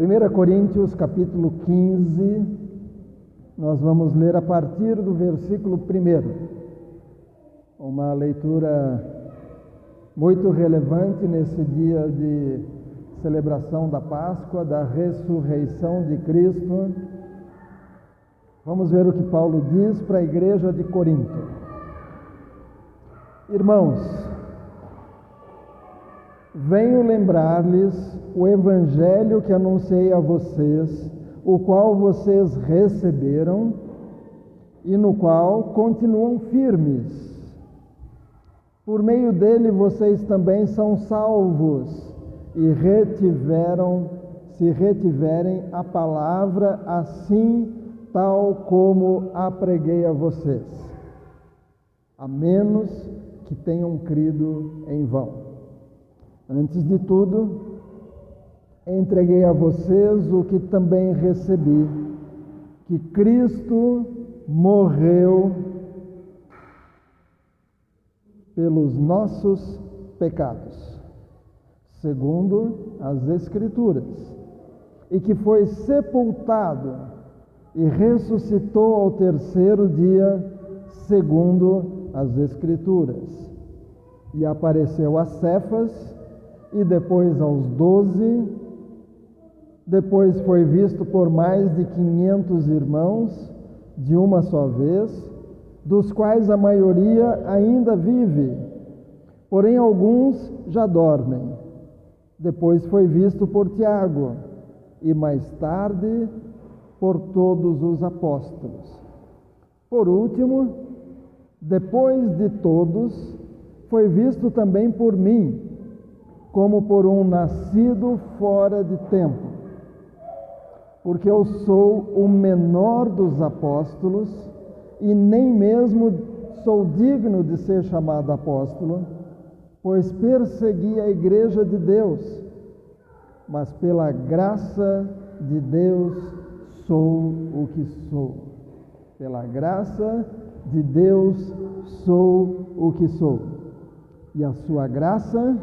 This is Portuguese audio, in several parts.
1 Coríntios capítulo 15, nós vamos ler a partir do versículo 1. Uma leitura muito relevante nesse dia de celebração da Páscoa, da ressurreição de Cristo. Vamos ver o que Paulo diz para a igreja de Corinto. Irmãos, venho lembrar-lhes o evangelho que anunciei a vocês, o qual vocês receberam e no qual continuam firmes. Por meio dele vocês também são salvos e se retiverem a palavra assim, tal como a preguei a vocês, a menos que tenham crido em vão. Antes de tudo, entreguei a vocês o que também recebi, que Cristo morreu pelos nossos pecados, segundo as Escrituras, e que foi sepultado e ressuscitou ao terceiro dia, segundo as Escrituras, e apareceu a Cefas, e depois aos 12, depois foi visto por mais de 500 irmãos, de uma só vez, dos quais a maioria ainda vive, porém alguns já dormem. Depois foi visto por Tiago, e mais tarde por todos os apóstolos. Por último, depois de todos, foi visto também por mim, como por um nascido fora de tempo, porque eu sou o menor dos apóstolos e nem mesmo sou digno de ser chamado apóstolo, pois persegui a igreja de Deus, mas pela graça de Deus sou o que sou. Pela graça de Deus sou o que sou. E a sua graça,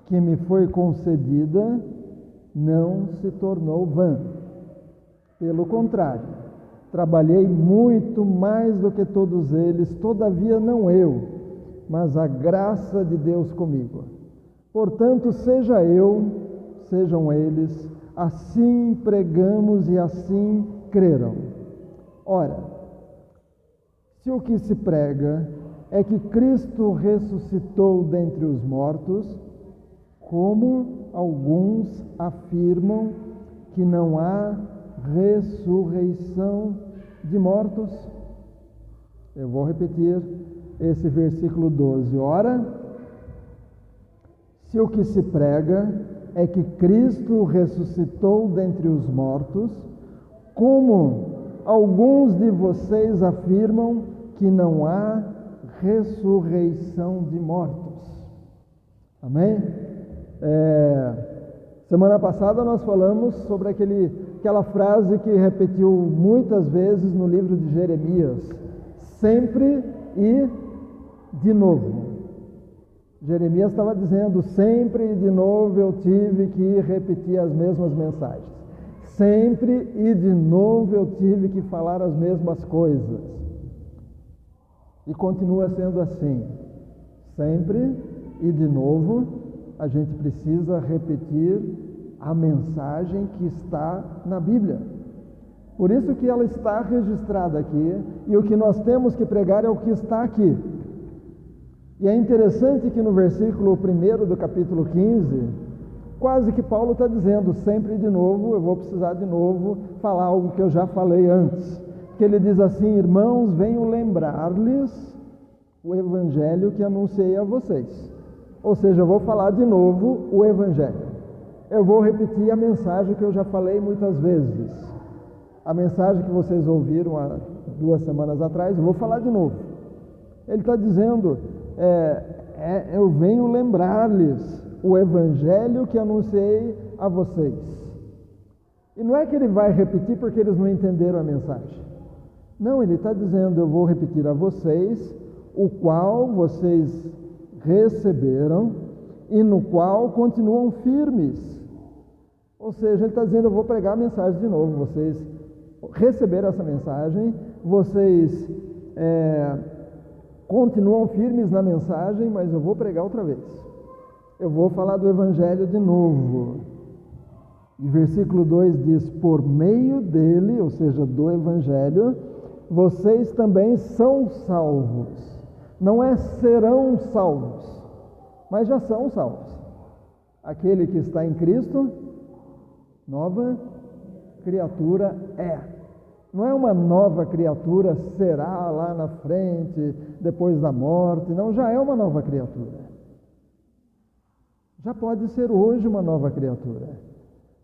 que me foi concedida, não se tornou vã. Pelo contrário, trabalhei muito mais do que todos eles, todavia não eu, mas a graça de Deus comigo. Portanto, seja eu, sejam eles, assim pregamos e assim creram. Ora, se o que se prega é que Cristo ressuscitou dentre os mortos, como alguns afirmam que não há ressurreição de mortos? Eu vou repetir esse versículo 12. Ora, se o que se prega é que Cristo ressuscitou dentre os mortos, como alguns de vocês afirmam que não há ressurreição de mortos. Amém? Semana passada nós falamos sobre aquela frase que repetiu muitas vezes no livro de Jeremias: sempre e de novo. Jeremias estava dizendo: sempre e de novo eu tive que repetir as mesmas mensagens, sempre e de novo eu tive que falar as mesmas coisas, e continua sendo assim. Sempre e de novo a gente precisa repetir a mensagem que está na Bíblia. Por isso que ela está registrada aqui, e o que nós temos que pregar é o que está aqui. E é interessante que no versículo 1 do capítulo 15, quase que Paulo está dizendo: sempre de novo, eu vou precisar de novo falar algo que eu já falei antes. Que ele diz assim: irmãos, venho lembrar-lhes o evangelho que anunciei a vocês. Ou seja, eu vou falar de novo o evangelho. Eu vou repetir a mensagem que eu já falei muitas vezes. A mensagem que vocês ouviram há 2 semanas atrás, eu vou falar de novo. Ele está dizendo: eu venho lembrar-lhes o evangelho que anunciei a vocês. E não é que ele vai repetir porque eles não entenderam a mensagem. Não, ele está dizendo: eu vou repetir a vocês o qual vocês receberam e no qual continuam firmes, Ou seja, ele está dizendo, eu vou pregar a mensagem de novo, vocês receberam essa mensagem, vocês continuam firmes na mensagem, mas eu vou pregar outra vez. Eu vou falar do Evangelho de novo. E versículo 2 diz, por meio dele, ou seja, do Evangelho, vocês também são salvos. Não é serão salvos, mas já são salvos. Aquele que está em Cristo, nova criatura é. Não é uma nova criatura, será lá na frente, depois da morte. Não, já é uma nova criatura. Já pode ser hoje uma nova criatura.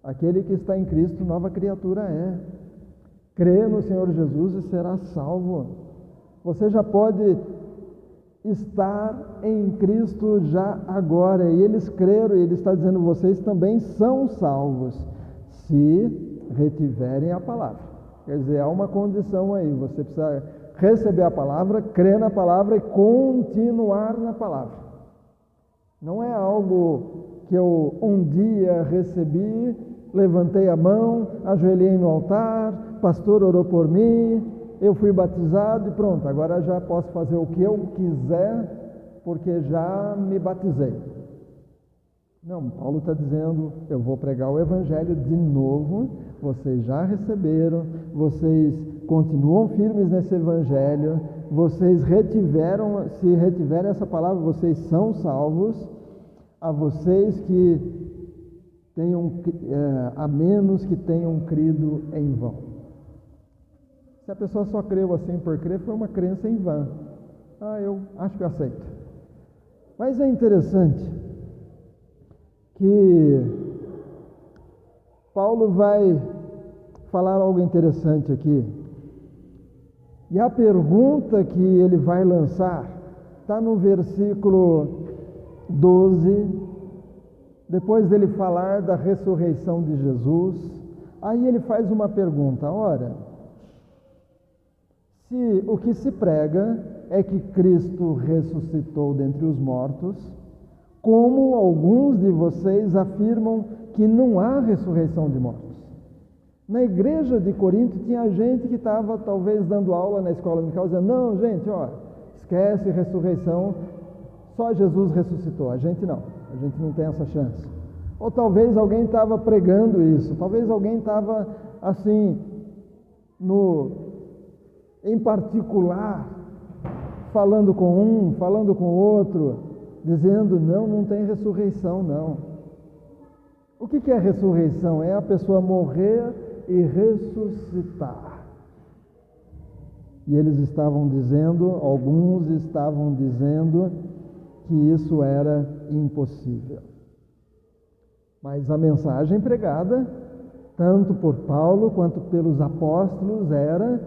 Aquele que está em Cristo, nova criatura é. Crê no Senhor Jesus e será salvo. Você já pode estar em Cristo já agora. E eles creram, e ele está dizendo, vocês também são salvos, se retiverem a palavra. Quer dizer, há uma condição aí, você precisa receber a palavra, crer na palavra e continuar na palavra. Não é algo que eu um dia recebi, levantei a mão, ajoelhei no altar, pastor orou por mim, eu fui batizado e pronto, agora já posso fazer o que eu quiser, porque já me batizei. Não, Paulo está dizendo, eu vou pregar o Evangelho de novo, vocês já receberam, vocês continuam firmes nesse Evangelho, vocês se retiverem essa palavra, vocês são salvos. A vocês que a menos que tenham crido em vão. Se a pessoa só creu assim por crer, foi uma crença em vão. Eu acho que eu aceito. Mas é interessante que Paulo vai falar algo interessante aqui. E a pergunta que ele vai lançar está no versículo 12, depois dele falar da ressurreição de Jesus. Aí ele faz uma pergunta, ora, se o que se prega é que Cristo ressuscitou dentre os mortos, como alguns de vocês afirmam que não há ressurreição de mortos? Na igreja de Corinto tinha gente que estava talvez dando aula na escola dominical, dizendo, não gente, esquece ressurreição, só Jesus ressuscitou, a gente não tem essa chance. Ou talvez alguém estava pregando isso, talvez alguém estava assim, em particular, falando com um, falando com o outro, dizendo, não tem ressurreição, não. O que é ressurreição? É a pessoa morrer e ressuscitar. E eles estavam dizendo, alguns estavam dizendo, que isso era impossível. Mas a mensagem pregada, tanto por Paulo quanto pelos apóstolos, era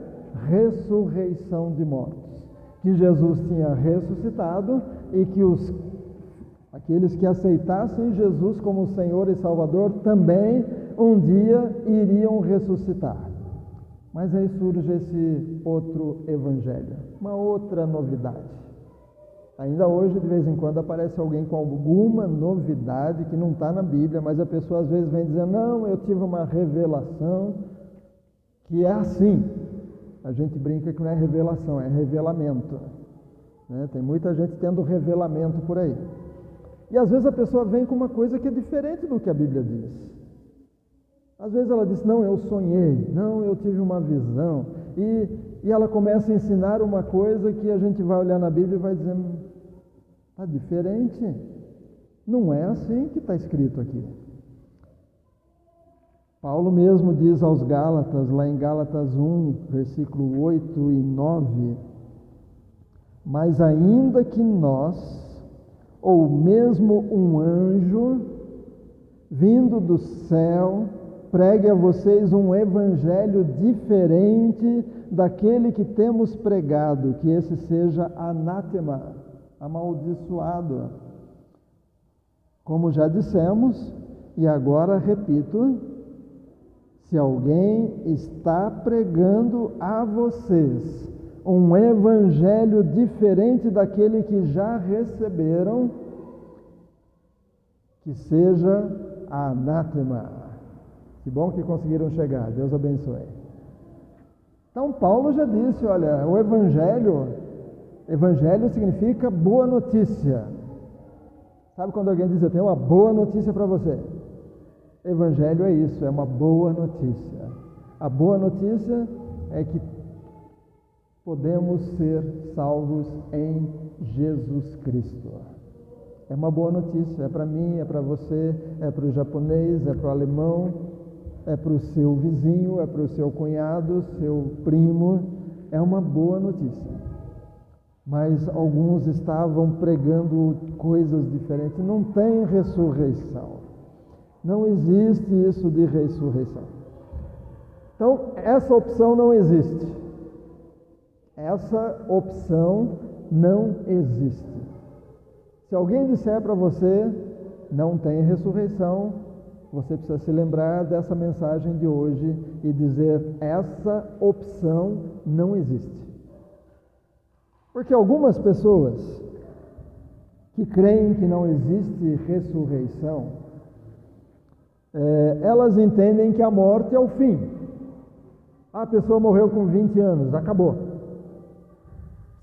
ressurreição de mortos. Que Jesus tinha ressuscitado e que aqueles que aceitassem Jesus como Senhor e Salvador também um dia iriam ressuscitar. Mas aí surge esse outro evangelho, uma outra novidade. Ainda hoje, de vez em quando, aparece alguém com alguma novidade que não está na Bíblia, mas a pessoa às vezes vem dizer, não, eu tive uma revelação que é assim. A gente brinca que não é revelação, é revelamento. Tem muita gente tendo revelamento por aí. E às vezes a pessoa vem com uma coisa que é diferente do que a Bíblia diz. Às vezes ela diz, não, eu sonhei, não, eu tive uma visão. E ela começa a ensinar uma coisa que a gente vai olhar na Bíblia e vai dizer, está diferente. Não é assim que está escrito aqui. Paulo mesmo diz aos Gálatas, lá em Gálatas 1, versículo 8 e 9, mas ainda que nós, ou mesmo um anjo, vindo do céu, pregue a vocês um evangelho diferente daquele que temos pregado, que esse seja anátema, amaldiçoado. Como já dissemos, e agora repito, se alguém está pregando a vocês um evangelho diferente daquele que já receberam, que seja anátema. Que bom que conseguiram chegar. Deus abençoe. Então, Paulo já disse, olha, o evangelho significa boa notícia. Sabe quando alguém diz, eu tenho uma boa notícia para você? Evangelho é isso, é uma boa notícia. A boa notícia é que podemos ser salvos em Jesus Cristo. É uma boa notícia, é para mim, é para você, é para o japonês, é para o alemão, é para o seu vizinho, é para o seu cunhado, seu primo. É uma boa notícia. Mas alguns estavam pregando coisas diferentes. Não tem ressurreição. Não existe isso de ressurreição. Então, essa opção não existe. Essa opção não existe. Se alguém disser para você, não tem ressurreição, você precisa se lembrar dessa mensagem de hoje e dizer, essa opção não existe. Porque algumas pessoas que creem que não existe ressurreição, elas entendem que a morte é o fim. A pessoa morreu com 20 anos, acabou.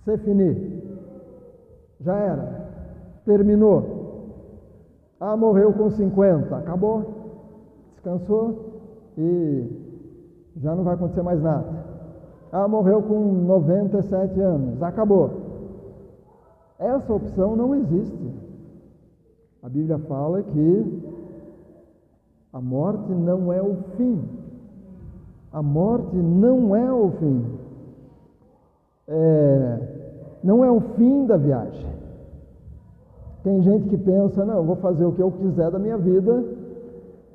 C'est fini. Já era. Terminou. Morreu com 50, acabou. Descansou e já não vai acontecer mais nada. Morreu com 97 anos, acabou. Essa opção não existe. A Bíblia fala que a morte não é o fim. A morte não é o fim. Não é o fim da viagem. Tem gente que pensa, não, eu vou fazer o que eu quiser da minha vida,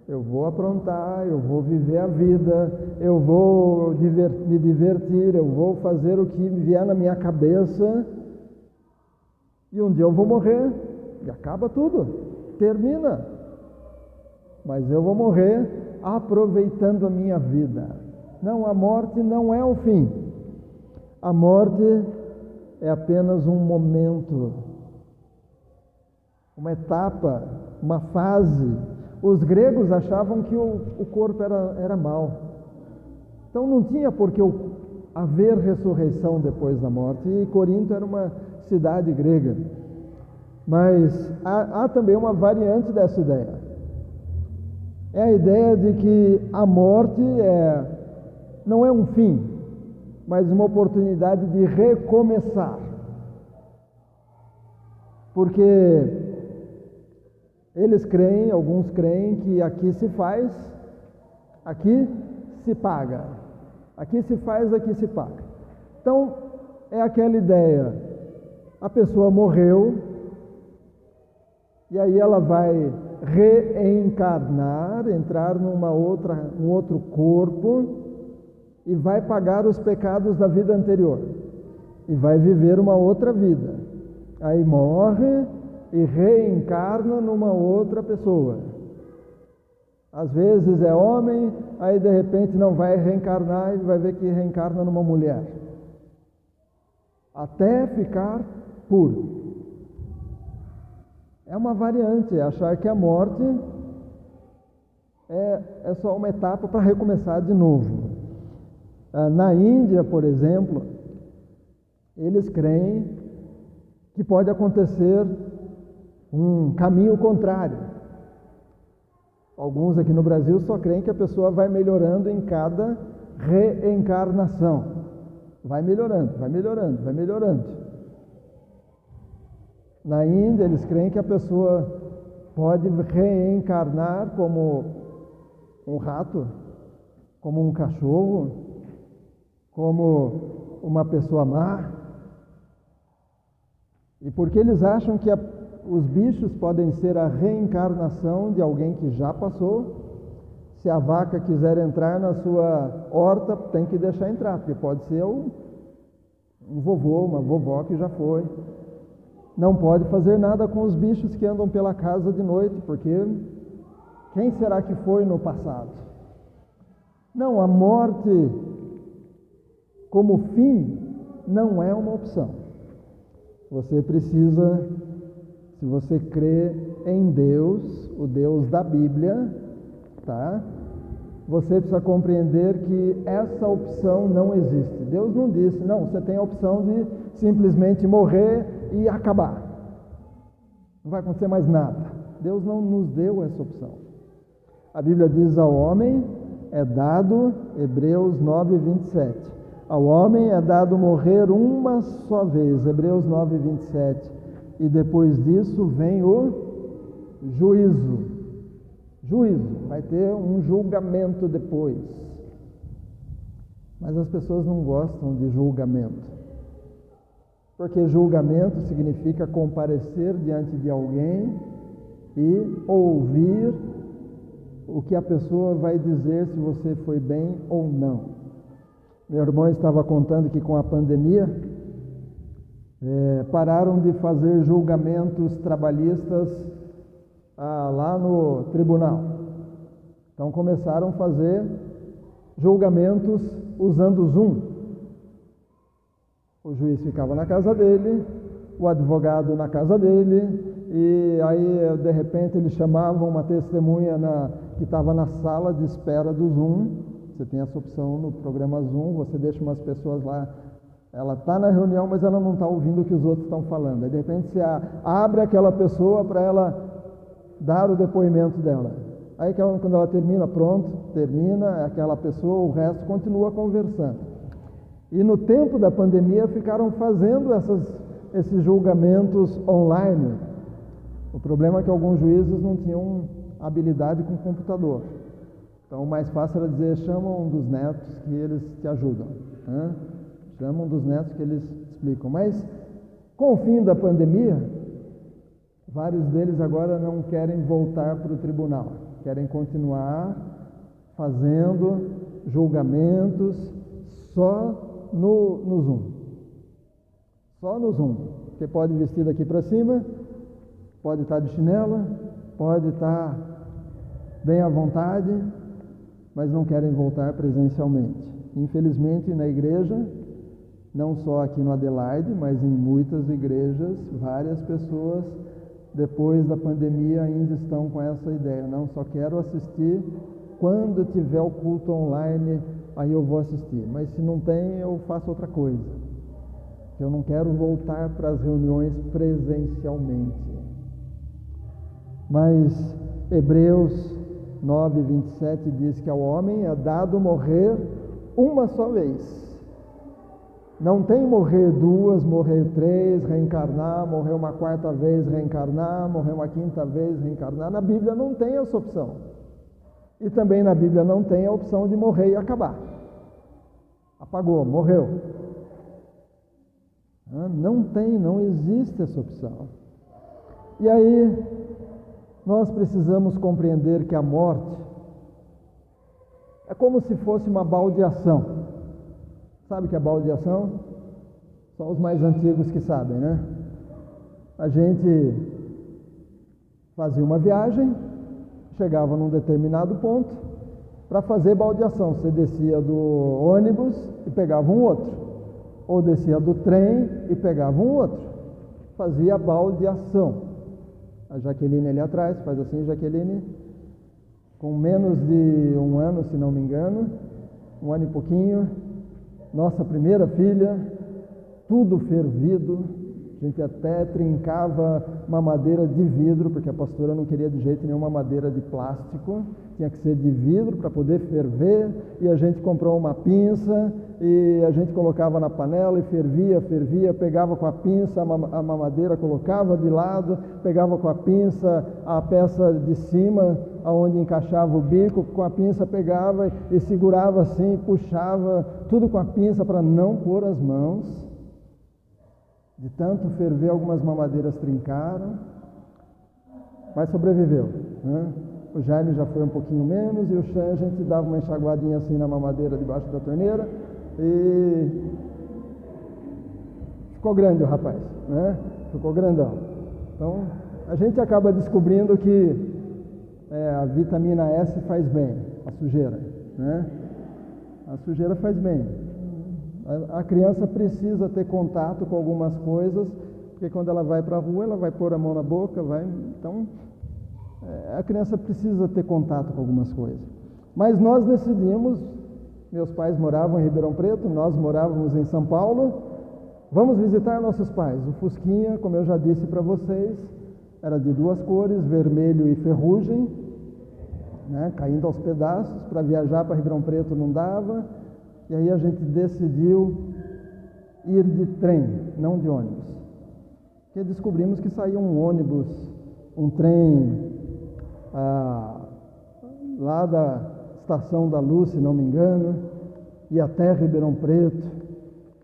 eu vou aprontar, eu vou viver a vida, eu vou me divertir, eu vou fazer o que vier na minha cabeça, e um dia eu vou morrer, e acaba tudo, termina. Mas eu vou morrer aproveitando a minha vida. Não, a morte não é o fim. A morte é apenas um momento, uma etapa, uma fase. Os gregos achavam que o corpo era mau. Então não tinha por que haver ressurreição depois da morte. E Corinto era uma cidade grega. Mas há também uma variante dessa ideia. É a ideia de que a morte não é um fim, mas uma oportunidade de recomeçar. Porque alguns creem que aqui se faz, aqui se paga. Aqui se faz, aqui se paga. Então, é aquela ideia, a pessoa morreu, e aí ela vai reencarnar, entrar num outro corpo, e vai pagar os pecados da vida anterior, e vai viver uma outra vida. Aí morre e reencarna numa outra pessoa. Às vezes é homem, aí de repente não vai reencarnar e vai ver que reencarna numa mulher. Até ficar puro. É uma variante, achar que a morte é só uma etapa para recomeçar de novo. Na Índia, por exemplo, eles creem que pode acontecer um caminho contrário. Alguns aqui no Brasil só creem que a pessoa vai melhorando em cada reencarnação. Vai melhorando, vai melhorando, vai melhorando. Na Índia, eles creem que a pessoa pode reencarnar como um rato, como um cachorro, como uma pessoa má. E porque eles acham que os bichos podem ser a reencarnação de alguém que já passou. Se a vaca quiser entrar na sua horta, tem que deixar entrar, porque pode ser um vovô, uma vovó que já foi. Não pode fazer nada com os bichos que andam pela casa de noite, porque quem será que foi no passado? Não, a morte como fim não é uma opção. Você precisa, se você crê em Deus, o Deus da Bíblia, tá? você precisa compreender que essa opção não existe. Deus não disse, não, você tem a opção de simplesmente morrer e acabar. Não vai acontecer mais nada. Deus não nos deu essa opção. A Bíblia diz ao homem é dado, Hebreus 9, 27. Ao homem é dado morrer uma só vez, Hebreus 9, 27. E depois disso vem o juízo. Juízo, vai ter um julgamento depois. Mas as pessoas não gostam de julgamento. Porque julgamento significa comparecer diante de alguém e ouvir o que a pessoa vai dizer se você foi bem ou não. Meu irmão estava contando que com a pandemia pararam de fazer julgamentos trabalhistas lá no tribunal. Então começaram a fazer julgamentos usando o Zoom. O juiz ficava na casa dele, o advogado na casa dele, e aí de repente eles chamavam uma testemunha que estava na sala de espera do Zoom. Você tem essa opção no programa Zoom, você deixa umas pessoas lá, ela está na reunião, mas ela não está ouvindo o que os outros estão falando. Aí de repente você abre aquela pessoa para ela dar o depoimento dela. Aí quando ela termina, pronto, termina, aquela pessoa, o resto continua conversando. E no tempo da pandemia ficaram fazendo esses julgamentos online. O problema é que alguns juízes não tinham habilidade com computador. Então o mais fácil era dizer, chama um dos netos que eles te ajudam. Né? Chama um dos netos que eles explicam. Mas com o fim da pandemia, vários deles agora não querem voltar para o tribunal, querem continuar fazendo julgamentos só no Zoom. Só no Zoom. Você pode vestir daqui para cima, pode estar de chinela, pode estar bem à vontade, mas não querem voltar presencialmente. Infelizmente, na igreja, não só aqui no Adelaide, mas em muitas igrejas, várias pessoas depois da pandemia ainda estão com essa ideia, não, só quero assistir quando tiver o culto online, aí eu vou assistir, mas se não tem, eu faço outra coisa. Eu não quero voltar para as reuniões presencialmente. Mas Hebreus 9, 27 diz que ao homem é dado morrer uma só vez. Não tem morrer duas, morrer três, reencarnar, morrer uma quarta vez, reencarnar, morrer uma quinta vez, reencarnar. Na Bíblia não tem essa opção. E também na Bíblia não tem a opção de morrer e acabar. Apagou, morreu. Não tem, não existe essa opção. E aí, nós precisamos compreender que a morte é como se fosse uma baldeação. Sabe o que é baldeação? Só os mais antigos que sabem, né? A gente fazia uma viagem, chegava num determinado ponto, para fazer baldeação. Você descia do ônibus e pegava um outro, ou descia do trem e pegava um outro. Fazia baldeação. A Jaqueline ali atrás, faz assim, Jaqueline, com menos de um ano, se não me engano, um ano e pouquinho, nossa primeira filha, tudo fervido, a gente até trincava mamadeira de vidro, porque a pastora não queria de jeito nenhum mamadeira de plástico, tinha que ser de vidro para poder ferver, e a gente comprou uma pinça, e a gente colocava na panela e fervia, pegava com a pinça a mamadeira, colocava de lado, pegava com a pinça a peça de cima, aonde encaixava o bico, com a pinça pegava e segurava assim, puxava, tudo com a pinça para não pôr as mãos. De tanto ferver, algumas mamadeiras trincaram, mas sobreviveu, né? O Jaime já foi um pouquinho menos, e o Xan, a gente dava uma enxaguadinha assim na mamadeira debaixo da torneira, e ficou grande o rapaz, né? Ficou grandão. Então, a gente acaba descobrindo que a vitamina S faz bem, a sujeira, né? A sujeira faz bem. A criança precisa ter contato com algumas coisas, porque quando ela vai para a rua, ela vai pôr a mão na boca, então a criança precisa ter contato com algumas coisas. Mas nós decidimos, meus pais moravam em Ribeirão Preto, nós morávamos em São Paulo, vamos visitar nossos pais. O Fusquinha, como eu já disse para vocês, era de duas cores, vermelho e ferrugem, né, caindo aos pedaços. Para viajar para Ribeirão Preto não dava, e aí a gente decidiu ir de trem, não de ônibus. Porque descobrimos que saía um ônibus, um trem lá da Estação da Luz, se não me engano, e até Ribeirão Preto.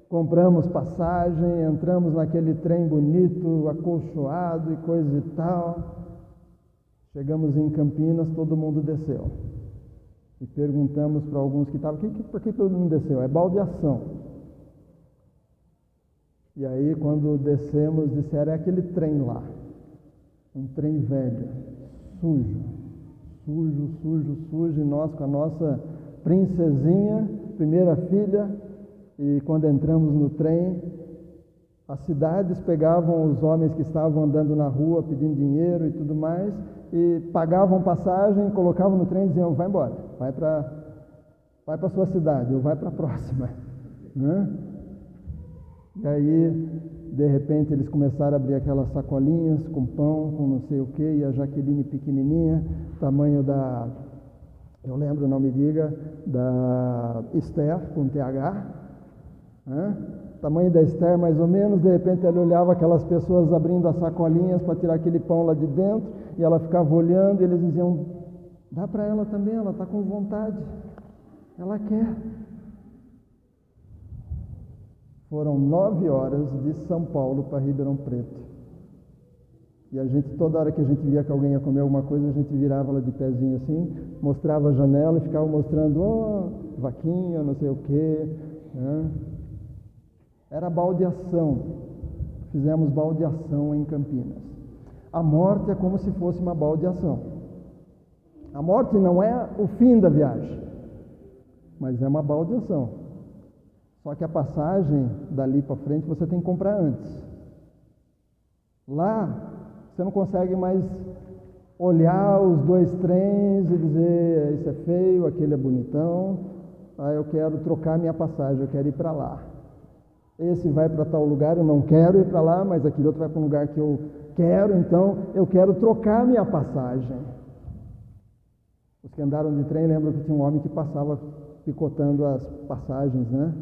Compramos passagem, entramos naquele trem bonito, acolchoado e coisa e tal. Chegamos em Campinas, todo mundo desceu. E perguntamos para alguns que estavam, por que todo mundo desceu? É baldeação. E aí, quando descemos, disseram, é aquele trem lá. Um trem velho, sujo, e nós com a nossa princesinha, primeira filha, e quando entramos no trem, as cidades pegavam os homens que estavam andando na rua pedindo dinheiro e tudo mais, e pagavam passagem, colocavam no trem e diziam, vai embora, vai para a sua cidade, ou vai para a próxima, né? E aí, de repente, eles começaram a abrir aquelas sacolinhas com pão, com não sei o que, e a Jaqueline pequenininha, tamanho da, eu lembro, não me diga, da Esther, com TH, né? Tamanho da Esther mais ou menos. De repente ela olhava aquelas pessoas abrindo as sacolinhas para tirar aquele pão lá de dentro, e ela ficava olhando, e eles diziam, dá para ela também, ela está com vontade, ela quer. Foram 9 horas de São Paulo para Ribeirão Preto. E a gente, toda hora que a gente via que alguém ia comer alguma coisa, a gente virava ela de pezinho assim, mostrava a janela e ficava mostrando, vaquinha, não sei o quê, né? Era baldeação. Fizemos baldeação em Campinas. A morte é como se fosse uma baldeação. A morte não é o fim da viagem, mas é uma baldeação. Só que a passagem dali para frente você tem que comprar antes. Lá você não consegue mais olhar os dois trens e dizer, isso é feio, aquele é bonitão, eu quero trocar minha passagem, eu quero ir para lá. Esse vai para tal lugar, eu não quero ir para lá, mas aquele outro vai para um lugar que eu quero, então eu quero trocar minha passagem. Os que andaram de trem lembram que tinha um homem que passava picotando as passagens, né?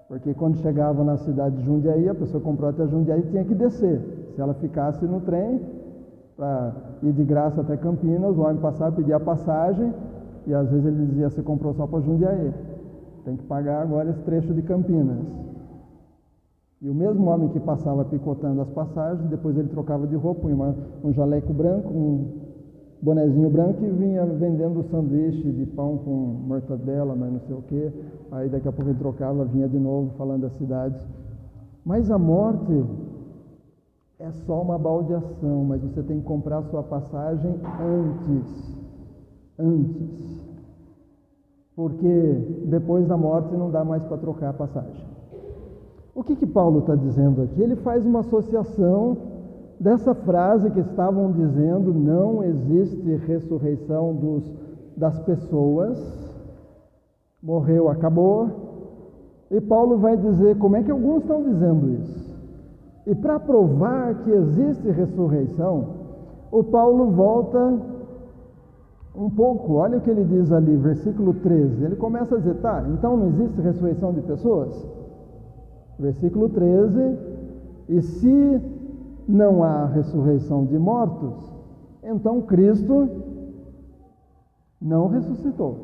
Porque quando chegava na cidade de Jundiaí, a pessoa comprou até Jundiaí e tinha que descer. Se ela ficasse no trem, para ir de graça até Campinas, o homem passava e pedia a passagem, e às vezes ele dizia, você comprou só para Jundiaí, tem que pagar agora esse trecho de Campinas. E o mesmo homem que passava picotando as passagens, depois ele trocava de roupa, punha um jaleco branco, um bonezinho branco, e vinha vendendo sanduíche de pão com mortadela, mas não sei o que. Aí daqui a pouco ele trocava, vinha de novo falando das cidades. Mas a morte é só uma baldeação, mas você tem que comprar a sua passagem antes. Porque depois da morte não dá mais para trocar a passagem. O que Paulo está dizendo aqui? Ele faz uma associação dessa frase que estavam dizendo, não existe ressurreição das pessoas, morreu, acabou, e Paulo vai dizer como é que alguns estão dizendo isso. E para provar que existe ressurreição, o Paulo volta um pouco, olha o que ele diz ali, versículo 13, ele começa a dizer, então não existe ressurreição de pessoas? Versículo 13, e se não há ressurreição de mortos, então Cristo não ressuscitou.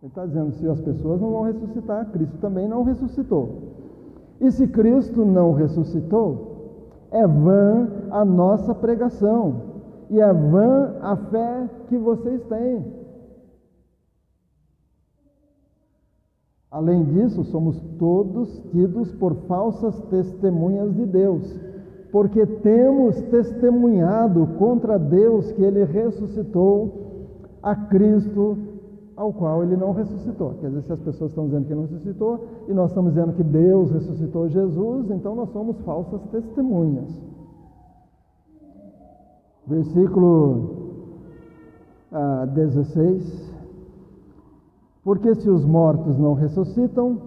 Ele está dizendo, se as pessoas não vão ressuscitar, Cristo também não ressuscitou. E se Cristo não ressuscitou, é vã a nossa pregação, e é vã a fé que vocês têm. Além disso, somos todos tidos por falsas testemunhas de Deus, porque temos testemunhado contra Deus que Ele ressuscitou a Cristo, ao qual Ele não ressuscitou. Quer dizer, se as pessoas estão dizendo que Ele não ressuscitou, e nós estamos dizendo que Deus ressuscitou Jesus, então nós somos falsas testemunhas. Versículo 16. Porque se os mortos não ressuscitam,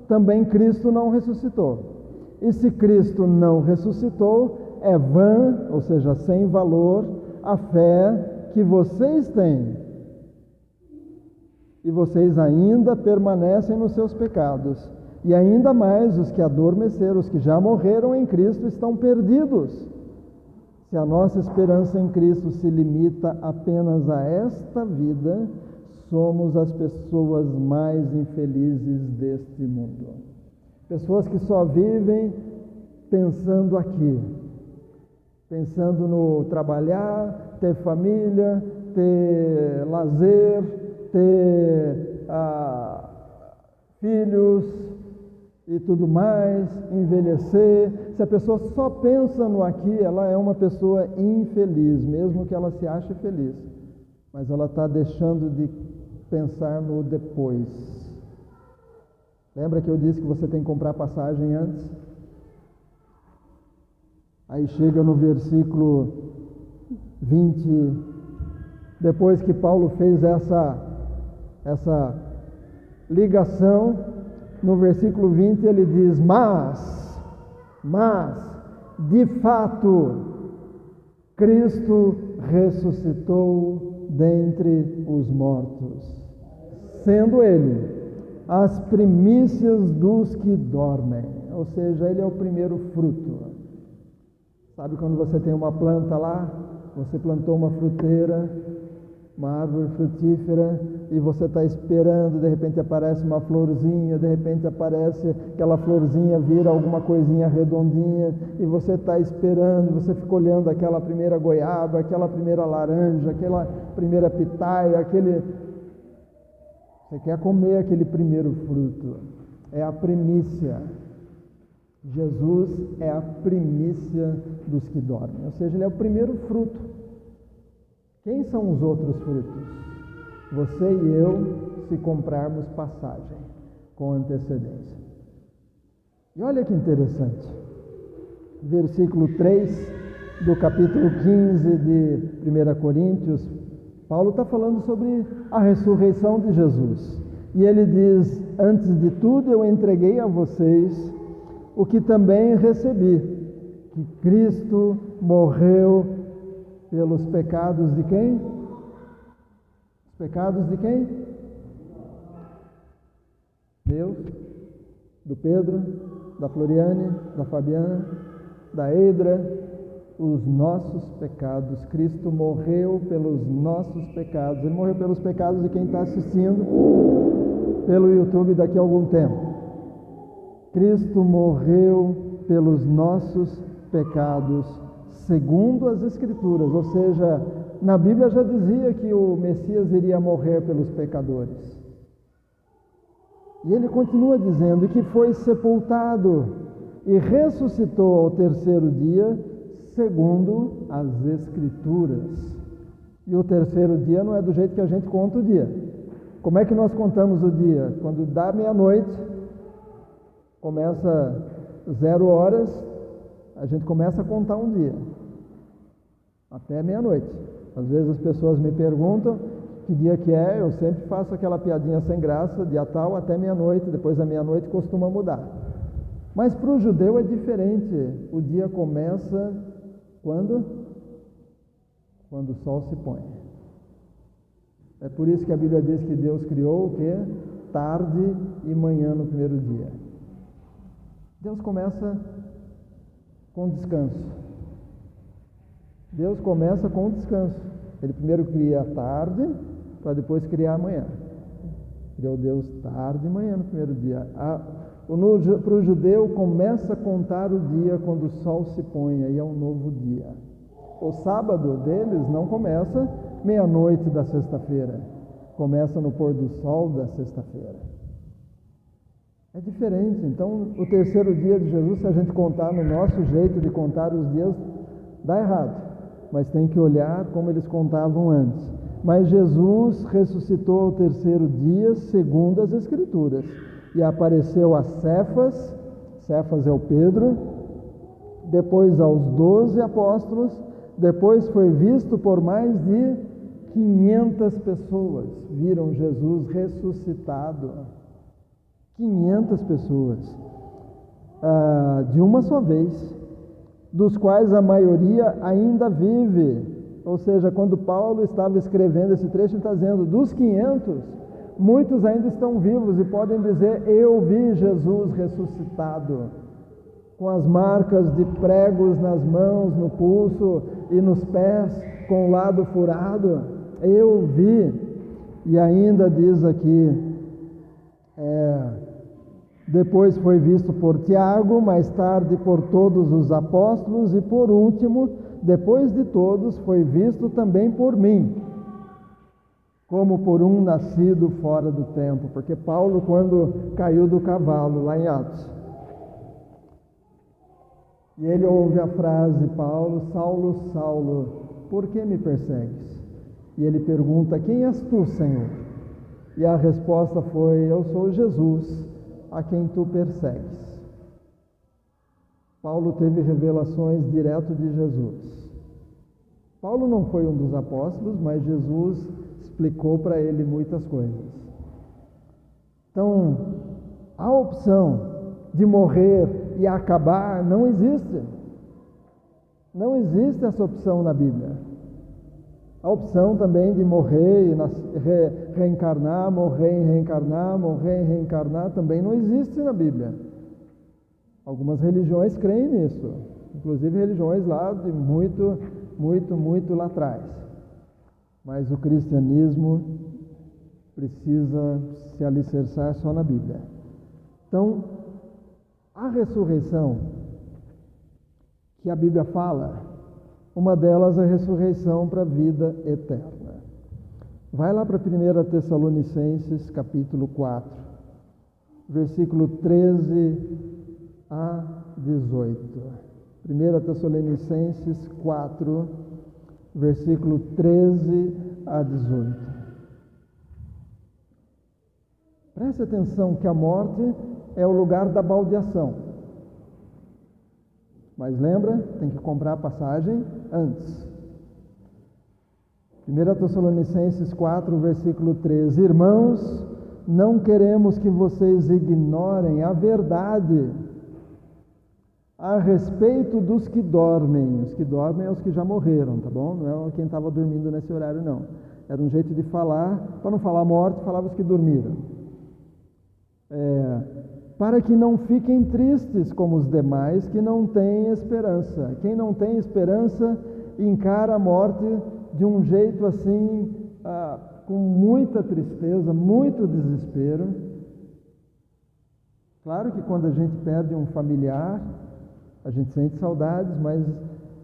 também Cristo não ressuscitou. E se Cristo não ressuscitou, é vã, ou seja, sem valor, a fé que vocês têm. E vocês ainda permanecem nos seus pecados. E ainda mais os que adormeceram, os que já morreram em Cristo, estão perdidos. Se a nossa esperança em Cristo se limita apenas a esta vida, somos as pessoas mais infelizes deste mundo. Pessoas que só vivem pensando aqui, pensando no trabalhar, ter família, ter lazer, ter filhos e tudo mais, envelhecer. Se a pessoa só pensa no aqui, ela é uma pessoa infeliz, mesmo que ela se ache feliz. Mas ela está deixando de pensar no depois. Lembra que eu disse que você tem que comprar passagem antes? Aí chega no versículo 20, depois que Paulo fez essa ligação, no versículo 20 ele diz: mas, de fato, Cristo ressuscitou dentre os mortos, sendo Ele as primícias dos que dormem, ou seja, Ele é o primeiro fruto. Sabe quando você tem uma planta lá, você plantou uma fruteira, uma árvore frutífera, e você está esperando, de repente aparece uma florzinha, de repente aparece aquela florzinha, vira alguma coisinha redondinha, e você está esperando, você fica olhando aquela primeira goiaba, aquela primeira laranja, aquela primeira pitaia, você quer comer aquele primeiro fruto, é a primícia. Jesus é a primícia dos que dormem, ou seja, Ele é o primeiro fruto. Quem são os outros frutos? Você e eu, se comprarmos passagem com antecedência. E olha que interessante, versículo 3 do capítulo 15 de 1 Coríntios, Paulo está falando sobre a ressurreição de Jesus. E ele diz: antes de tudo eu entreguei a vocês o que também recebi, que Cristo morreu pelos pecados de quem? Os pecados de quem? Meus, do Pedro, da Floriane, da Fabiana, da Eidra, os nossos pecados. Cristo morreu pelos nossos pecados. Ele morreu pelos pecados de quem está assistindo pelo YouTube daqui a algum tempo. Cristo morreu pelos nossos pecados, segundo as Escrituras, ou seja, na Bíblia já dizia que o Messias iria morrer pelos pecadores. E ele continua dizendo que foi sepultado e ressuscitou ao terceiro dia, segundo as Escrituras. E o terceiro dia não é do jeito que a gente conta o dia. Como é que nós contamos o dia? Quando dá meia-noite, começa 0 horas, a gente começa a contar um dia, até meia-noite. Às vezes as pessoas me perguntam que dia que é, eu sempre faço aquela piadinha sem graça, dia tal até meia-noite, depois da meia-noite costuma mudar. Mas para o judeu é diferente, o dia começa quando? Quando o sol se põe. É por isso que a Bíblia diz que Deus criou o quê? Tarde e manhã no primeiro dia. Deus começa com descanso. Deus começa com descanso. Ele primeiro cria a tarde, para depois criar a manhã. Criou Deus tarde e manhã no primeiro dia. Para o judeu, começa a contar o dia quando o sol se põe, aí é um novo dia. O sábado deles não começa meia-noite da sexta-feira, começa no pôr do sol da sexta-feira. É diferente. Então, o terceiro dia de Jesus, se a gente contar no nosso jeito de contar os dias, dá errado. Mas tem que olhar como eles contavam antes. Mas Jesus ressuscitou ao terceiro dia, segundo as Escrituras. E apareceu a Cefas, Cefas é o Pedro, depois aos 12 apóstolos, depois foi visto por mais de 500 pessoas viram Jesus ressuscitado. 500 pessoas, de uma só vez, dos quais a maioria ainda vive. Ou seja, quando Paulo estava escrevendo esse trecho, ele está dizendo, dos 500, muitos ainda estão vivos e podem dizer, eu vi Jesus ressuscitado, com as marcas de pregos nas mãos, no pulso e nos pés, com o lado furado, eu vi. E ainda diz aqui, depois foi visto por Tiago, mais tarde por todos os apóstolos e por último, depois de todos, foi visto também por mim, como por um nascido fora do tempo. Porque Paulo, quando caiu do cavalo, lá em Atos, e ele ouve a frase, Paulo, Saulo, Saulo, por que me persegues? E ele pergunta, quem és tu, Senhor? E a resposta foi, eu sou Jesus, a quem tu persegues. Paulo teve revelações direto de Jesus. Paulo não foi um dos apóstolos, mas Jesus explicou para ele muitas coisas. Então, a opção de morrer e acabar não existe. Não existe essa opção na Bíblia. A opção também de morrer e reencarnar, morrer e reencarnar, morrer e reencarnar também não existe na Bíblia. Algumas religiões creem nisso, inclusive religiões lá de muito lá atrás. Mas o cristianismo precisa se alicerçar só na Bíblia. Então, a ressurreição que a Bíblia fala, uma delas é a ressurreição para a vida eterna. Vai lá para 1 Tessalonicenses, capítulo 4, versículo 13 a 18. 1 Tessalonicenses 4, versículo 13 a 18. Preste atenção que a morte é o lugar da baldeação. Mas lembra, tem que comprar a passagem antes. 1 Tessalonicenses 4, versículo 13. Irmãos, não queremos que vocês ignorem a verdade a respeito dos que dormem. Os que dormem é os que já morreram, tá bom? Não é quem estava dormindo nesse horário, não. Era um jeito de falar, para não falar morte, falava os que dormiram. Para que não fiquem tristes como os demais que não têm esperança. Quem não tem esperança encara a morte de um jeito assim, com muita tristeza, muito desespero. Claro que quando a gente perde um familiar, a gente sente saudades, mas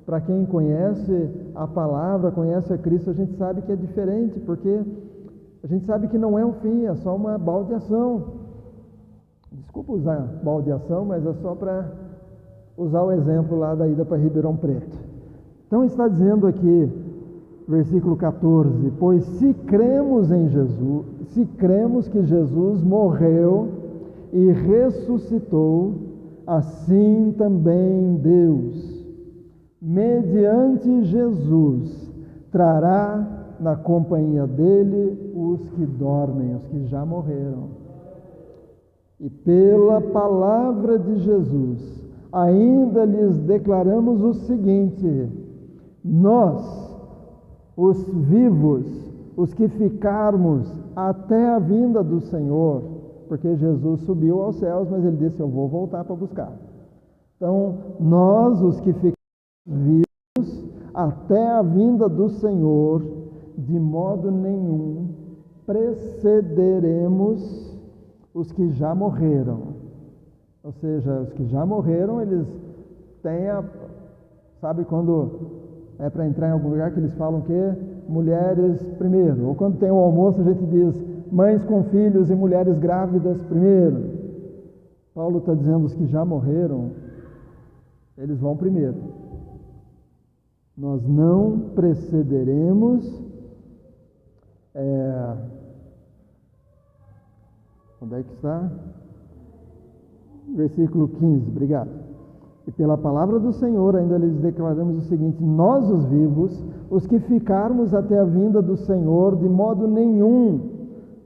para quem conhece a palavra, conhece a Cristo, a gente sabe que é diferente, porque a gente sabe que não é o fim, é só uma baldeação. Desculpa usar baldeação, mas é só para usar o exemplo lá da ida para Ribeirão Preto. Então está dizendo aqui, versículo 14, pois se cremos em Jesus, se cremos que Jesus morreu e ressuscitou, assim também Deus, mediante Jesus, trará na companhia dele os que dormem, os que já morreram. E pela palavra de Jesus, ainda lhes declaramos o seguinte: nós, os vivos, os que ficarmos até a vinda do Senhor, porque Jesus subiu aos céus, mas ele disse, eu vou voltar para buscar. Então, nós, os que ficamos vivos até a vinda do Senhor, de modo nenhum precederemos os que já morreram. Ou seja, os que já morreram, eles têm sabe quando é para entrar em algum lugar que eles falam que mulheres primeiro, ou quando tem o almoço a gente diz mães com filhos e mulheres grávidas primeiro. Paulo está dizendo os que já morreram, eles vão primeiro. Nós não precederemos. Onde é que está? Versículo 15, obrigado. E pela palavra do Senhor ainda lhes declaramos o seguinte: nós, os vivos, os que ficarmos até a vinda do Senhor, de modo nenhum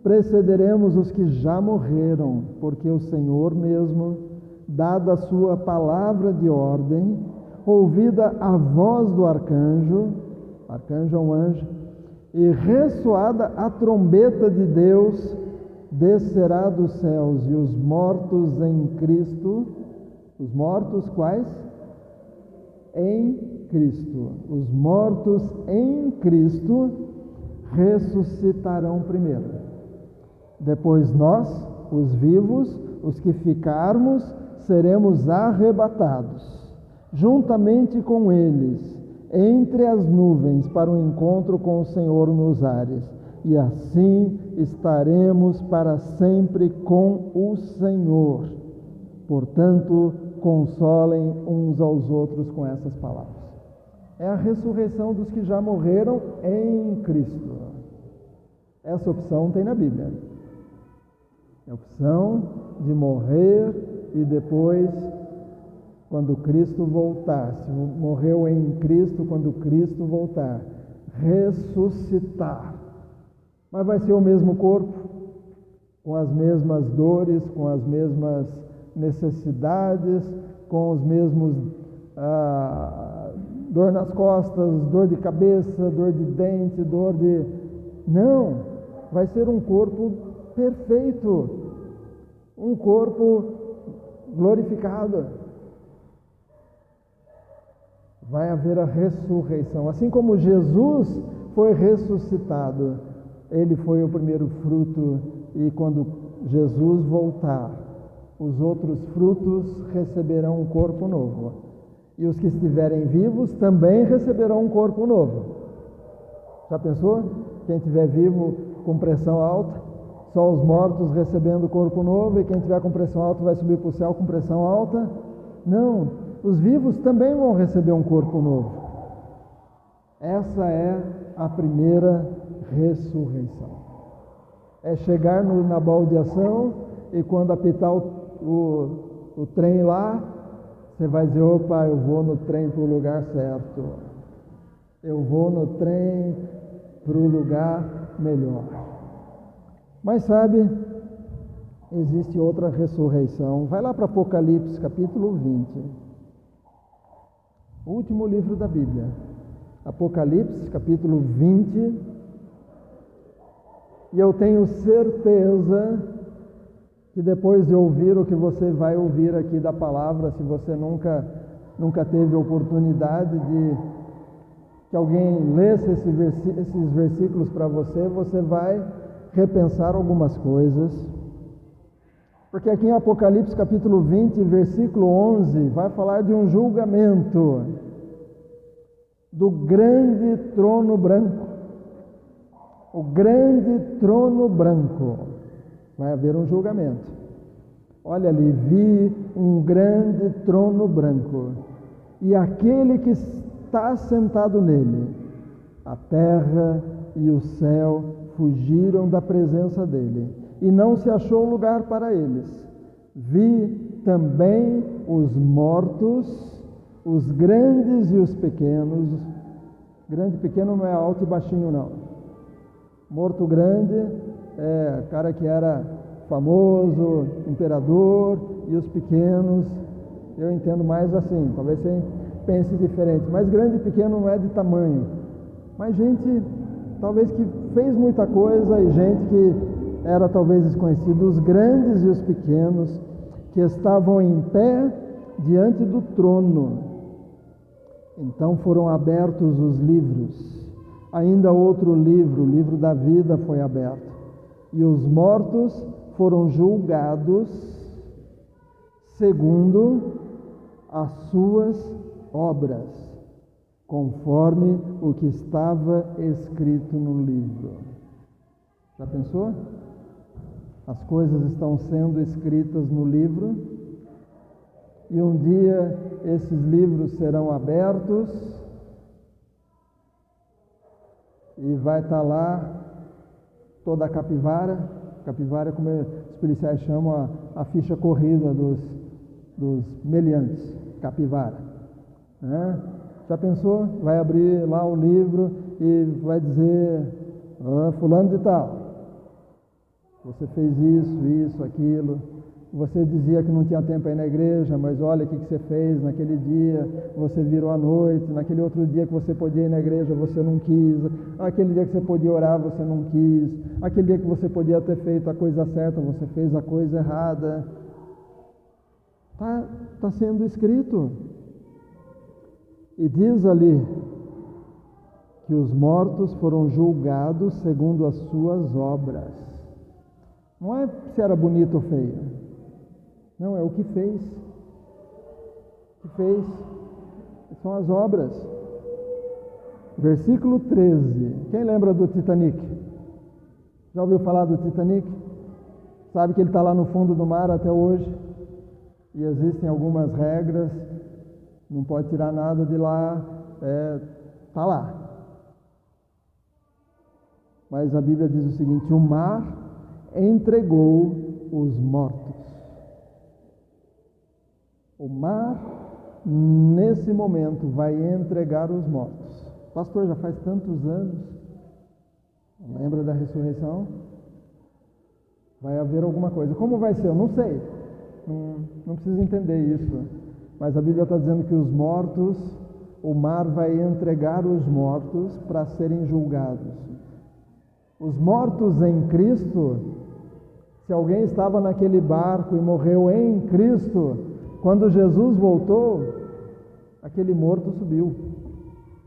precederemos os que já morreram, porque o Senhor mesmo, dada a sua palavra de ordem, ouvida a voz do arcanjo é um anjo, e ressoada a trombeta de Deus, descerá dos céus, e os mortos em Cristo, os mortos quais? Em Cristo. Os mortos em Cristo ressuscitarão primeiro. Depois nós, os vivos, os que ficarmos, seremos arrebatados, juntamente com eles, entre as nuvens, para o encontro com o Senhor nos ares. E assim estaremos para sempre com o Senhor. Portanto, consolem uns aos outros com essas palavras. É a ressurreição dos que já morreram em Cristo. Essa opção tem na Bíblia. É a opção de morrer e depois, quando Cristo voltar, se morreu em Cristo, quando Cristo voltar, ressuscitar. Mas vai ser o mesmo corpo, com as mesmas dores, com as mesmas necessidades, com os mesmos dor nas costas, dor de cabeça, dor de dente, Não, vai ser um corpo perfeito, um corpo glorificado. Vai haver a ressurreição. Assim como Jesus foi ressuscitado, ele foi o primeiro fruto, e quando Jesus voltar, os outros frutos receberão um corpo novo. E os que estiverem vivos também receberão um corpo novo. Já pensou? Quem estiver vivo com pressão alta, só os mortos recebendo corpo novo, e quem estiver com pressão alta vai subir para o céu com pressão alta? Não, os vivos também vão receber um corpo novo. Essa é a primeira ressurreição. É chegar na baldeação, e quando apitar o trem lá, você vai dizer: opa, eu vou no trem para o lugar certo. Eu vou no trem para o lugar melhor. Mas sabe, existe outra ressurreição. Vai lá para Apocalipse, capítulo 20. O último livro da Bíblia. Apocalipse, capítulo 20. E eu tenho certeza que depois de ouvir o que você vai ouvir aqui da palavra, se você nunca teve oportunidade de que alguém lesse esses versículos para você, você vai repensar algumas coisas. Porque aqui em Apocalipse capítulo 20, versículo 11, vai falar de um julgamento do grande trono branco. O grande trono branco. Vai haver um julgamento. Olha ali, vi um grande trono branco, e aquele que está sentado nele. A terra e o céu fugiram da presença dele, e não se achou lugar para eles. Vi também os mortos, os grandes e os pequenos. Grande e pequeno não é alto e baixinho, não. Morto grande é cara que era famoso, imperador, e os pequenos, eu entendo mais assim, talvez você pense diferente, mas grande e pequeno não é de tamanho, mas gente talvez que fez muita coisa, e gente que era talvez desconhecida, os grandes e os pequenos, que estavam em pé diante do trono. Então foram abertos os livros. Ainda outro livro, o livro da vida, foi aberto, e os mortos foram julgados segundo as suas obras, conforme o que estava escrito no livro. Já pensou? As coisas estão sendo escritas no livro, e um dia esses livros serão abertos, e vai estar lá toda a capivara, como os policiais chamam a ficha corrida dos meliantes. capivara. Né? Já pensou? Vai abrir lá o livro e vai dizer, fulano de tal, você fez isso, aquilo. Você dizia que não tinha tempo para ir na igreja, mas olha o que você fez naquele dia, você virou à noite, naquele outro dia que você podia ir na igreja, você não quis, aquele dia que você podia orar, você não quis, aquele dia que você podia ter feito a coisa certa, você fez a coisa errada. Está sendo escrito. E diz ali que os mortos foram julgados segundo as suas obras. Não é se era bonito ou feio. Não, é o que fez. O que fez. São as obras. Versículo 13. Quem lembra do Titanic? Já ouviu falar do Titanic? Sabe que ele está lá no fundo do mar até hoje? E existem algumas regras. Não pode tirar nada de lá. Está lá. Mas a Bíblia diz o seguinte: o mar entregou os mortos. O mar, nesse momento, vai entregar os mortos. Pastor, já faz tantos anos. Lembra da ressurreição? Vai haver alguma coisa. Como vai ser? Eu não sei. Não preciso entender isso. Mas a Bíblia está dizendo que os mortos, o mar vai entregar os mortos para serem julgados. Os mortos em Cristo, se alguém estava naquele barco e morreu em Cristo, quando Jesus voltou, aquele morto subiu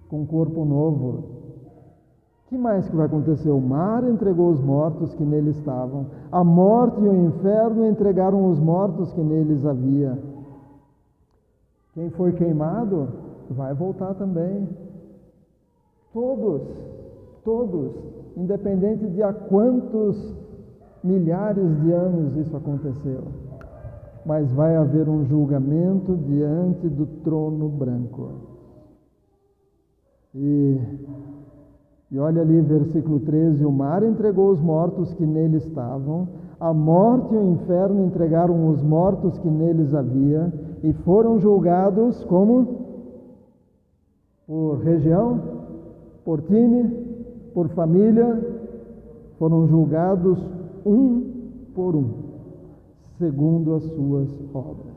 com um corpo novo. O que mais que vai acontecer? O mar entregou os mortos que nele estavam. A morte e o inferno entregaram os mortos que neles havia. Quem foi queimado vai voltar também. Todos, independente de há quantos milhares de anos isso aconteceu. Mas vai haver um julgamento diante do trono branco. E olha ali, versículo 13: o mar entregou os mortos que nele estavam, a morte e o inferno entregaram os mortos que neles havia, e foram julgados como? Por região, por time, por família, foram julgados um por um, segundo as suas obras.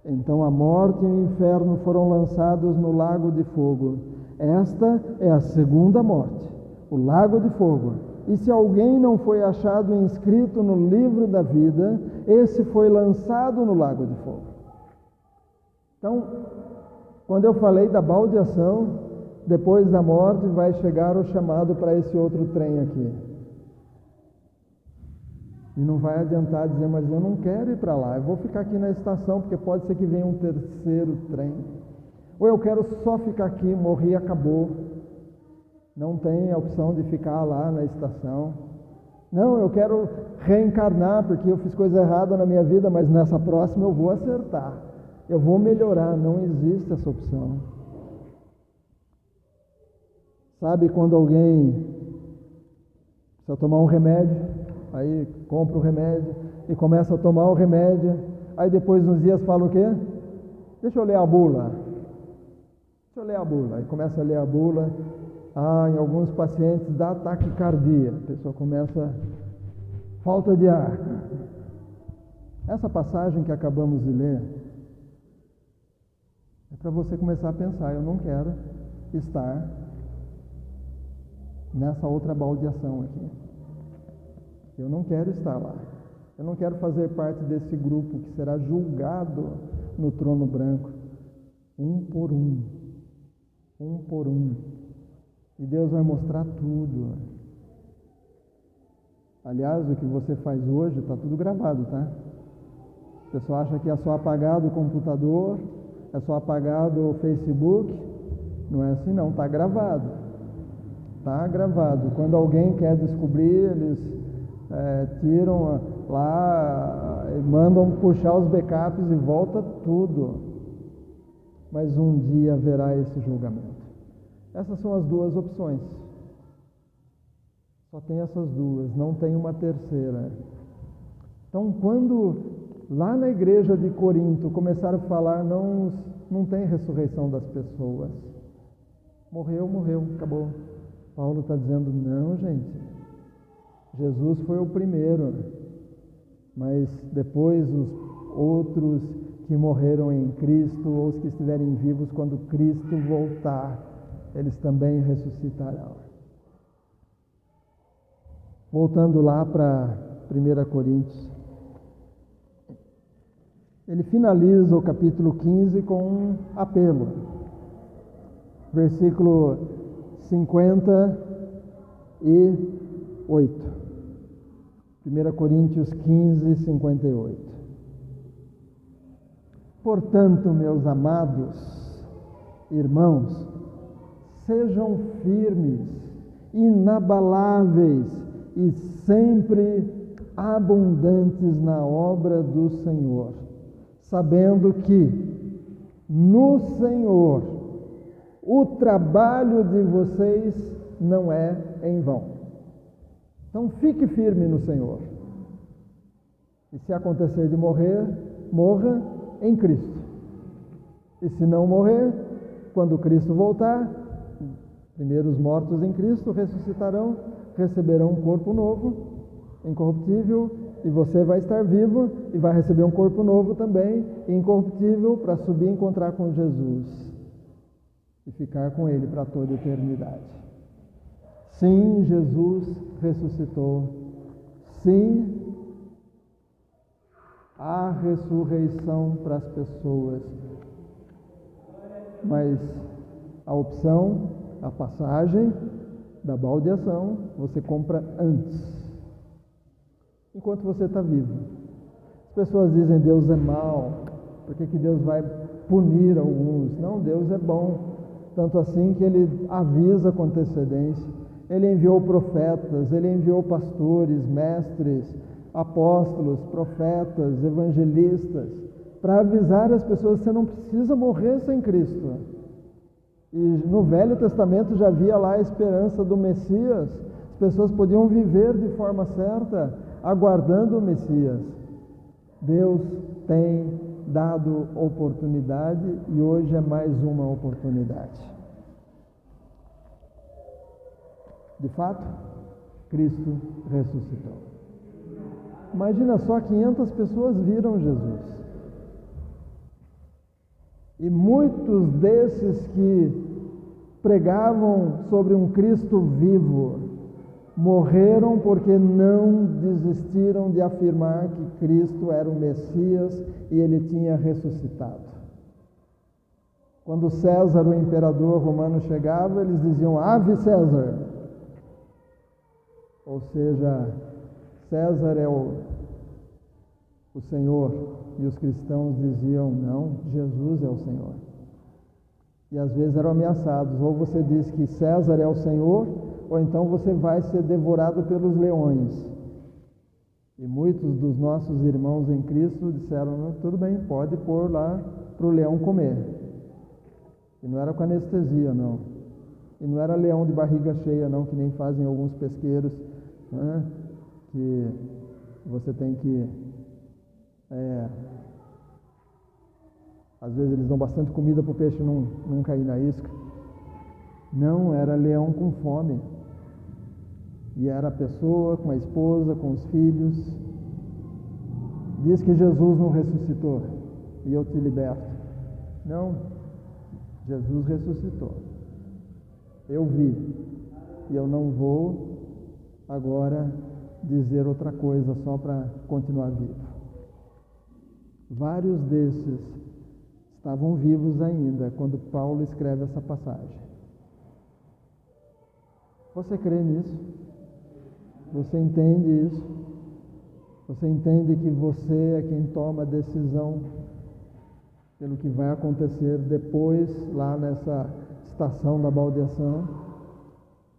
Então a morte e o inferno foram lançados no lago de fogo. Esta é a segunda morte, o lago de fogo. E se alguém não foi achado inscrito no livro da vida, esse foi lançado no lago de fogo. Então, quando eu falei da baldeação, depois da morte vai chegar o chamado para esse outro trem aqui. E não vai adiantar dizer, mas eu não quero ir para lá, eu vou ficar aqui na estação, porque pode ser que venha um terceiro trem. Ou eu quero só ficar aqui, morri e acabou. Não tem a opção de ficar lá na estação. Não, eu quero reencarnar, porque eu fiz coisa errada na minha vida, mas nessa próxima eu vou acertar. Eu vou melhorar, não existe essa opção. Sabe quando alguém precisa tomar um remédio, aí compra o remédio e começa a tomar o remédio, aí depois uns dias fala o quê? Deixa eu ler a bula. Aí começa a ler a bula. Em alguns pacientes dá taquicardia, a pessoa começa falta de ar. Essa passagem que acabamos de ler é para você começar a pensar, eu não quero estar nessa outra baldeação aqui. Eu não quero estar lá. Eu não quero fazer parte desse grupo que será julgado no trono branco, um por um. E Deus vai mostrar tudo. Aliás, o que você faz hoje está tudo gravado, tá? O pessoal acha que é só apagar do computador, é só apagar do Facebook. Não é assim não, está gravado. Está gravado. Quando alguém quer descobrir, eles tiram lá, mandam puxar os backups e volta tudo. Mas um dia haverá esse julgamento. Essas são as duas opções. Só tem essas duas, não tem uma terceira. Então, quando Lá na igreja de Corinto começaram a falar, não tem ressurreição das pessoas. Morreu, acabou. Paulo está dizendo, não, gente, Jesus foi o primeiro, mas depois os outros que morreram em Cristo, ou os que estiverem vivos quando Cristo voltar, eles também ressuscitarão. Voltando lá para 1 Coríntios, ele finaliza o capítulo 15 com um apelo. Versículo 58. 1 Coríntios 15, 58. Portanto, meus amados irmãos, sejam firmes, inabaláveis e sempre abundantes na obra do Senhor, sabendo que no Senhor o trabalho de vocês não é em vão. Então fique firme no Senhor. E se acontecer de morrer, morra em Cristo. E se não morrer, quando Cristo voltar, primeiro os mortos em Cristo ressuscitarão, receberão um corpo novo, incorruptível, e você vai estar vivo e vai receber um corpo novo também, incorruptível, para subir e encontrar com Jesus e ficar com Ele para toda a eternidade. Sim, Jesus ressuscitou. Sim, há ressurreição para as pessoas. Mas a opção, a passagem da baldeação, você compra antes, enquanto você está vivo. As pessoas dizem, Deus é mau, por que Deus vai punir alguns? Não, Deus é bom. Tanto assim que Ele avisa com antecedência. Ele enviou profetas, Ele enviou pastores, mestres, apóstolos, profetas, evangelistas, para avisar as pessoas que você não precisa morrer sem Cristo. E no Velho Testamento já havia lá a esperança do Messias. As pessoas podiam viver de forma certa, aguardando o Messias. Deus tem dado oportunidade e hoje é mais uma oportunidade. De fato, Cristo ressuscitou. Imagina só, 500 pessoas viram Jesus. E muitos desses que pregavam sobre um Cristo vivo morreram porque não desistiram de afirmar que Cristo era o Messias e Ele tinha ressuscitado. Quando César, o imperador romano, chegava, eles diziam, Ave César! Ou seja, César é o Senhor, e os cristãos diziam, não, Jesus é o Senhor. E às vezes eram ameaçados, ou você diz que César é o Senhor, ou então você vai ser devorado pelos leões. E muitos dos nossos irmãos em Cristo disseram, tudo bem, pode pôr lá para o leão comer. E não era com anestesia, não. E não era leão de barriga cheia, não, que nem fazem alguns pesqueiros, né? Que você tem que... às vezes eles dão bastante comida para o peixe não cair na isca. Não, era leão com fome. E era a pessoa com a esposa, com os filhos. Diz que Jesus não ressuscitou e eu te liberto. Não, Jesus ressuscitou. Eu vi e eu não vou agora dizer outra coisa só para continuar vivo. Vários desses estavam vivos ainda quando Paulo escreve essa passagem. Você crê nisso? Você entende isso? Você entende que você é quem toma a decisão pelo que vai acontecer depois, lá nessa estação da baldeação?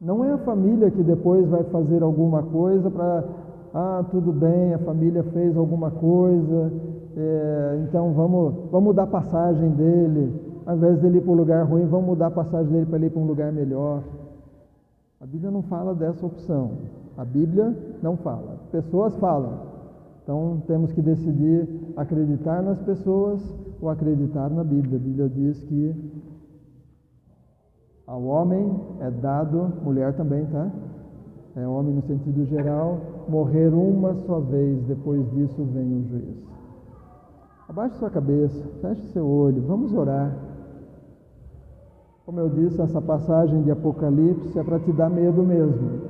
Não é a família que depois vai fazer alguma coisa para... tudo bem, a família fez alguma coisa, então vamos mudar a passagem dele. Ao invés dele ir para um lugar ruim, vamos mudar a passagem dele para ele ir para um lugar melhor. A Bíblia não fala dessa opção. A Bíblia não fala. Pessoas falam. Então temos que decidir acreditar nas pessoas ou acreditar na Bíblia. A Bíblia diz que ao homem é dado, mulher também, tá? É homem no sentido geral, morrer uma só vez, depois disso vem o juízo. Abaixe sua cabeça, feche seu olho, vamos orar. Como eu disse, essa passagem de Apocalipse é para te dar medo mesmo.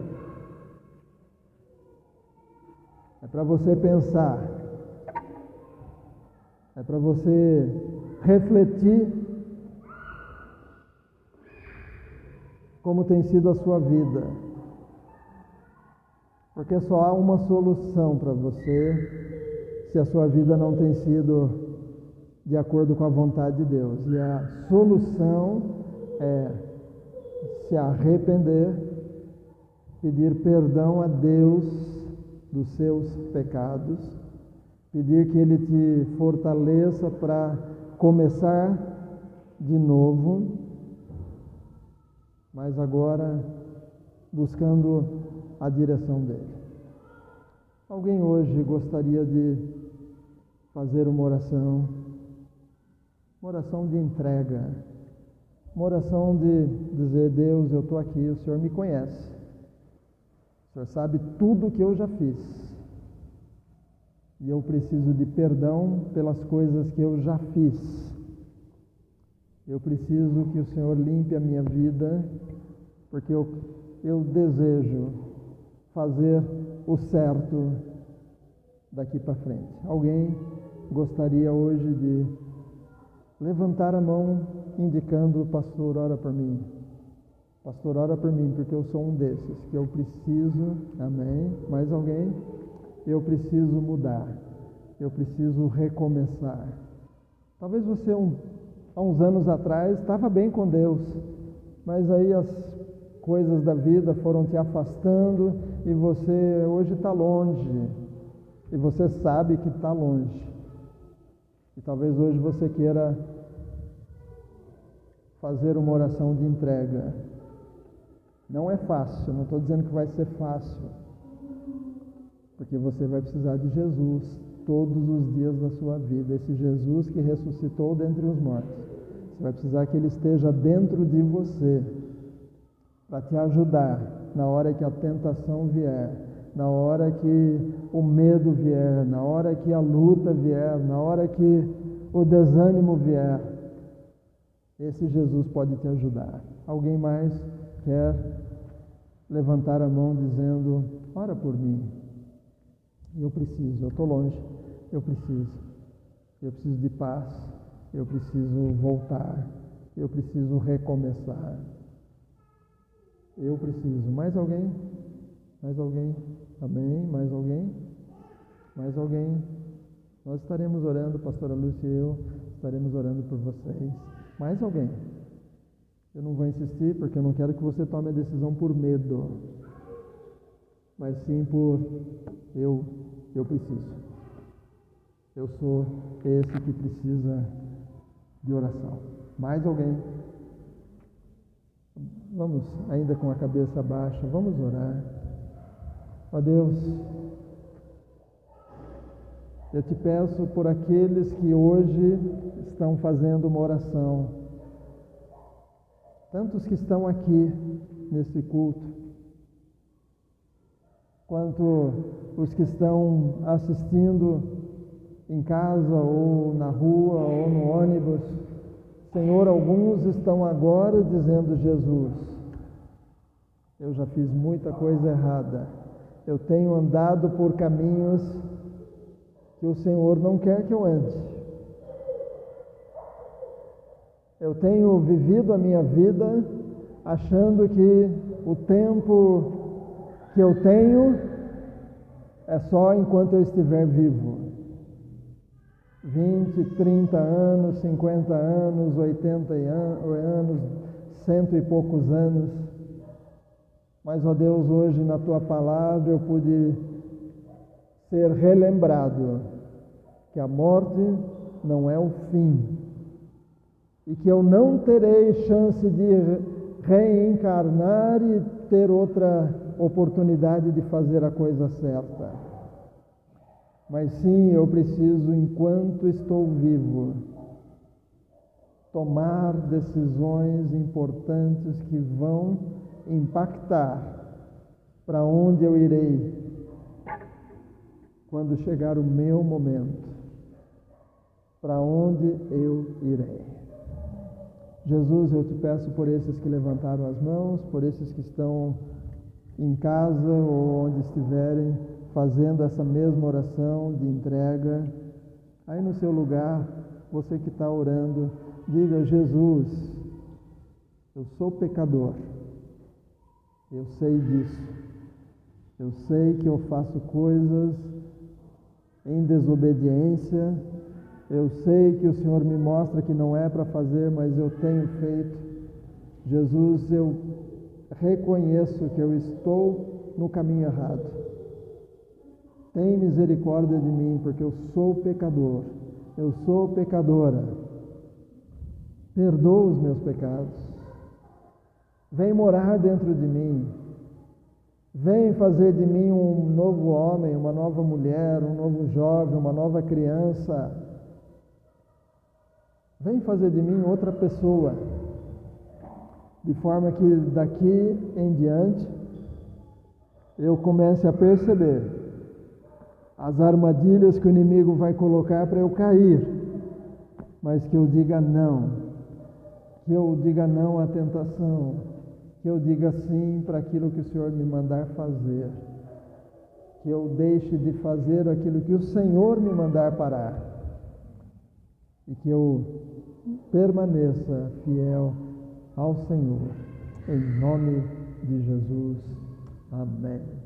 É para você pensar. É para você refletir como tem sido a sua vida. Porque só há uma solução para você se a sua vida não tem sido de acordo com a vontade de Deus. E a solução é se arrepender, pedir perdão a Deus dos seus pecados, pedir que Ele te fortaleça para começar de novo, mas agora buscando a direção dele. Alguém hoje gostaria de fazer uma oração de entrega, uma oração de dizer: Deus, eu estou aqui, o Senhor me conhece, o Senhor sabe tudo o que eu já fiz, e eu preciso de perdão pelas coisas que eu já fiz. Eu preciso que o Senhor limpe a minha vida, porque eu desejo fazer o certo daqui para frente. Alguém gostaria hoje de levantar a mão indicando: pastor, ora por mim. Pastor, ora por mim, porque eu sou um desses, que eu preciso, amém? Mais alguém? Eu preciso mudar. Eu preciso recomeçar. Talvez você há uns anos atrás estava bem com Deus, mas aí as coisas da vida foram te afastando e você hoje está longe, e você sabe que está longe, e talvez hoje você queira fazer uma oração de entrega. Não é fácil, não estou dizendo que vai ser fácil, porque você vai precisar de Jesus todos os dias da sua vida, esse Jesus que ressuscitou dentre os mortos. Você vai precisar que Ele esteja dentro de você, para te ajudar na hora que a tentação vier, na hora que o medo vier, na hora que a luta vier, na hora que o desânimo vier. Esse Jesus pode te ajudar. Alguém mais quer levantar a mão dizendo: ora por mim, eu preciso, eu estou longe, eu preciso de paz, eu preciso voltar, eu preciso recomeçar. Eu preciso. Mais alguém? Mais alguém? Amém? Mais alguém? Mais alguém? Nós estaremos orando, pastora Lúcia e eu estaremos orando por vocês. Mais alguém? Eu não vou insistir, porque eu não quero que você tome a decisão por medo, mas sim por eu preciso. Eu sou esse que precisa de oração. Mais alguém? Vamos, ainda com a cabeça baixa, vamos orar. Ó Deus, eu te peço por aqueles que hoje estão fazendo uma oração, tantos que estão aqui nesse culto, quanto os que estão assistindo em casa ou na rua ou no ônibus. Senhor, alguns estão agora dizendo: Jesus, eu já fiz muita coisa errada, eu tenho andado por caminhos que o Senhor não quer que eu ande, eu tenho vivido a minha vida achando que o tempo que eu tenho é só enquanto eu estiver vivo. 20, 30 anos, 50 anos, 80 anos, 100 e poucos anos. Mas, ó Deus, hoje na Tua Palavra eu pude ser relembrado que a morte não é o fim e que eu não terei chance de reencarnar e ter outra oportunidade de fazer a coisa certa. mas sim eu preciso, enquanto estou vivo, tomar decisões importantes que vão impactar para onde eu irei quando chegar o meu momento, para onde eu irei. Jesus, eu te peço por esses que levantaram as mãos, por esses que estão em casa ou onde estiverem fazendo essa mesma oração de entrega. Aí no seu lugar, você que está orando, diga: Jesus, eu sou pecador, eu sei disso, eu sei que eu faço coisas em desobediência, eu sei que o Senhor me mostra que não é para fazer, mas eu tenho feito. Jesus, eu reconheço que eu estou no caminho errado. Tem misericórdia de mim, porque eu sou pecador, eu sou pecadora. Perdoa os meus pecados. Vem morar dentro de mim. Vem fazer de mim um novo homem, uma nova mulher, um novo jovem, uma nova criança. Vem fazer de mim outra pessoa, de forma que daqui em diante eu comece a perceber as armadilhas que o inimigo vai colocar para eu cair, mas que eu diga não, que eu diga não à tentação, que eu diga sim para aquilo que o Senhor me mandar fazer, que eu deixe de fazer aquilo que o Senhor me mandar parar, e que eu permaneça fiel ao Senhor, em nome de Jesus. Amém.